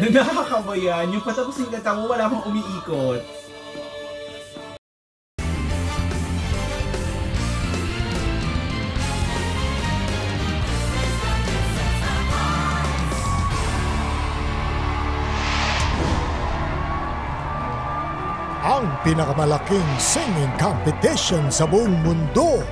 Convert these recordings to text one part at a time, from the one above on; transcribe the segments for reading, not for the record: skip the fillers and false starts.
Nakakaba yan. Yung patapos yung kanta mo, wala pang umiikot. Ang pinakamalaking singing competition sa buong mundo.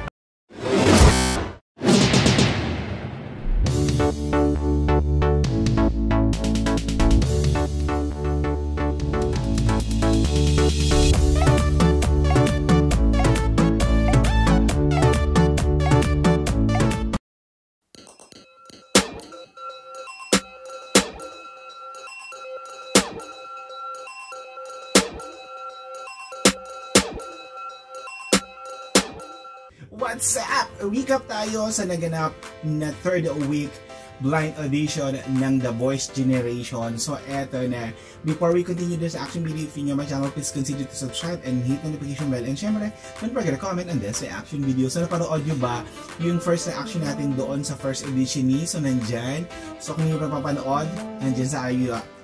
What's up? Recap tayo sa naganap na third week blind audition ng The Voice Generation. So eto na. Before we continue this action video, if you're new my channel, please consider to subscribe and hit the notification bell. And syempre, don't forget to comment on this reaction video. So napanood nyo ba yung first reaction natin doon sa first edition ni? So nandyan. So kung hindi pa papanood, nandyan sa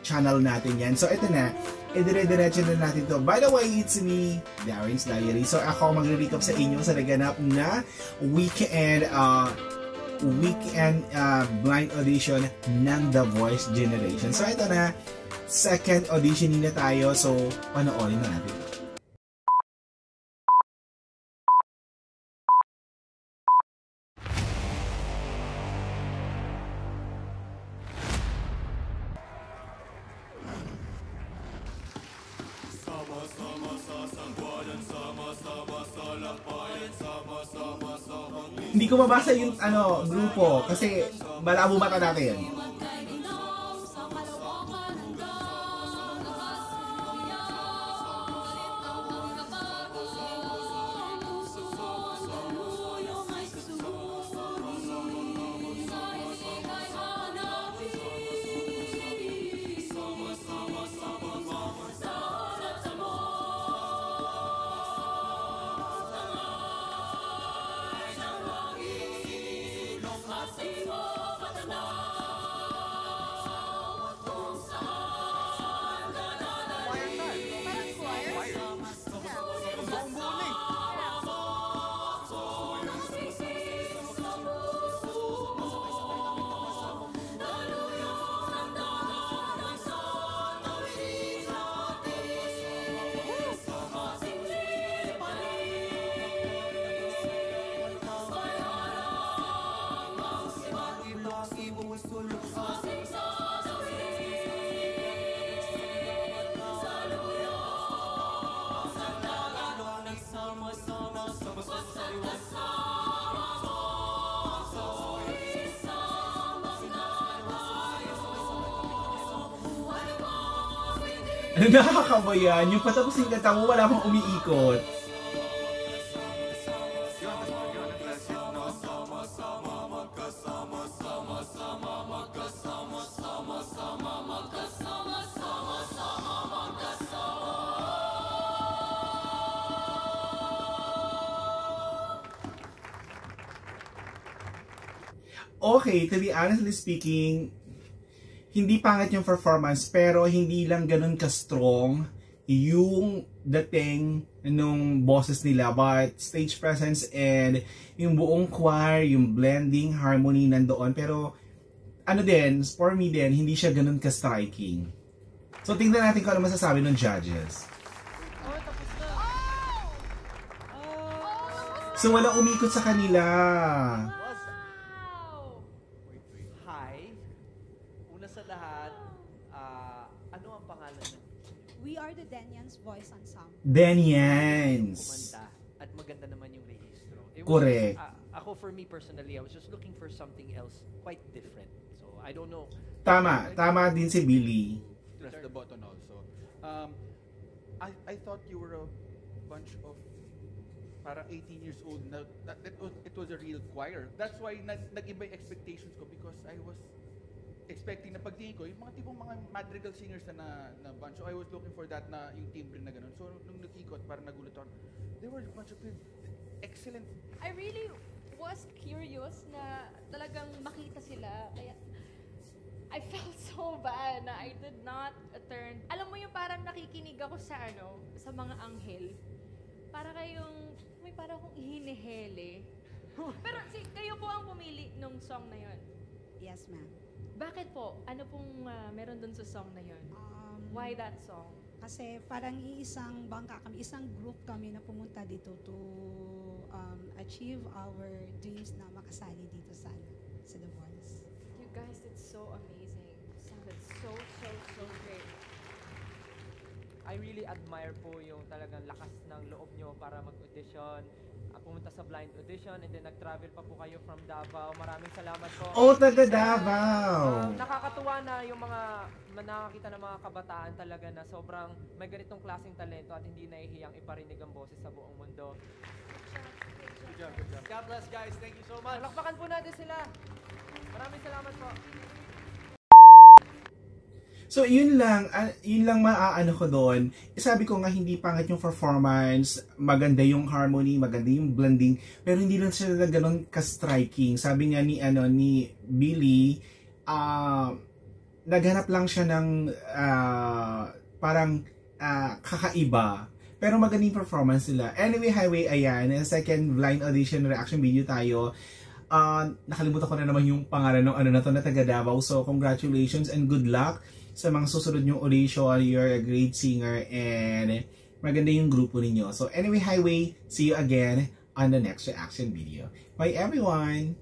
channel natin yan. So eto na. Idire-diretso na natin to. By the way, it's me, Darren's Diary. So ako magre-recap sa inyo sa naganap na weekend blind audition ng The Voice Generation. So ito na, second audition na tayo. So panoorin na natin. Hindi ko mabasa yung grupo kasi malabo mata natin. Nakakaba yan. Yung patapos yung kanta mo, wala pang umiikot. Okay, to be honestly speaking, hindi pangit yung performance pero hindi lang ganun ka-strong yung dating nung boses nila, but stage presence and yung buong choir, yung blending, harmony nandoon, pero ano din, for me din, hindi siya ganun ka-striking. So tingnan natin kung ano masasabi ng judges. So walang umikot sa kanila. Sa lahat, ano ang pangalan ng? We are the Denians Voice Ensemble. Denians. Kumanta at maganda naman yung registro. Correct. Ako, for me personally, I was just looking for something else quite different. So I don't know. Tama din si Billy. Press the button also. I thought you were a bunch of para 18 years old. It was a real choir. That's why nag-iba yung expectations ko because I was expecting na pagtingin ko, yung mga tipong mga madrigal singers na bunch. So I was looking for that na yung timbre na ganun. So nung nag-ikot, parang nagulat ako. They were a bunch of excellent. I really was curious na talagang makita sila. Kaya I felt so bad na I did not turn. Alam mo yung parang nakikinig ako sa sa mga anghel. Para kayong, may parang akong hinihele. Pero kayo po ang pumili nung song na yon. Yes, ma'am. Bakit po? Ano pong meron dun sa song na yon? Why that song? Kasi parang iisang bangka kami, isang group kami na pumunta dito to achieve our dreams na makasali dito sa The Voice. You guys did so amazing. Sounded so great. I really admire po yung talagang lakas ng loob nyo para mag-audition. Pumunta sa blind audition and then nag-travel pa po kayo from Davao. Maraming salamat po. Oh, taga Davao! Nakakatuwa na yung mga nakakita ng mga kabataan talaga na sobrang may ganitong klaseng talento at hindi nahihiyang iparinig ang boses sa buong mundo. Good job, good job. God bless guys. Thank you so much. Lakpakan po natin sila. Maraming salamat po. So, yun lang maaano ko doon. Sabi ko nga, hindi pangit yung performance, maganda yung harmony, maganda yung blending, pero hindi lang siya na ganun ka-striking. Sabi nga ni Billy, naghanap lang siya ng parang kakaiba. Pero maganda yung performance nila. Anyway, Highway, ayan, second blind audition reaction video tayo. Nakalimutan ko na naman yung pangalan ng na to na taga Davao. So, congratulations and good luck sa mga susunod nyong audition. You're a great singer and maganda yung grupo ninyo. So anyway, Highway, see you again on the next reaction video. Bye everyone!